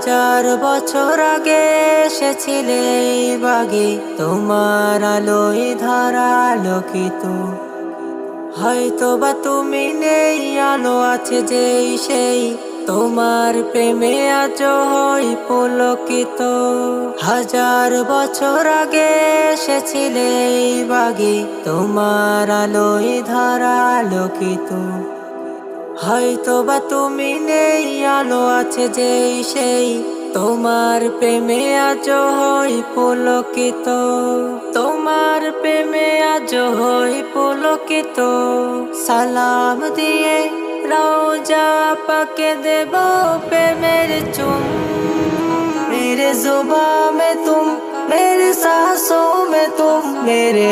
হাজার বছর আগে এসেছিলে এই বাগে, তোমার আলোয় ধারা আলোকিত। হয়তো বা তুমি নেই, আলো আছে যেই সেই, তোমার প্রেমে আজ হই পুলকিত। হাজার বছর আগে এসেছিলে এই বাগে, তোমার আলোয় ধারা আলোকিত। হয়তো বা তুমি নেই, আলো আছে যেই সেই, তোমার প্রেমে আজ হই পুলকিত। তোমার প্রেমে আজ হই পুলকিত। সালাম দিয়ে রওজা পাকে দেব প্রেমের চুম। मेरे जुबां में तुम, मेरे सांसों में तुम, मेरे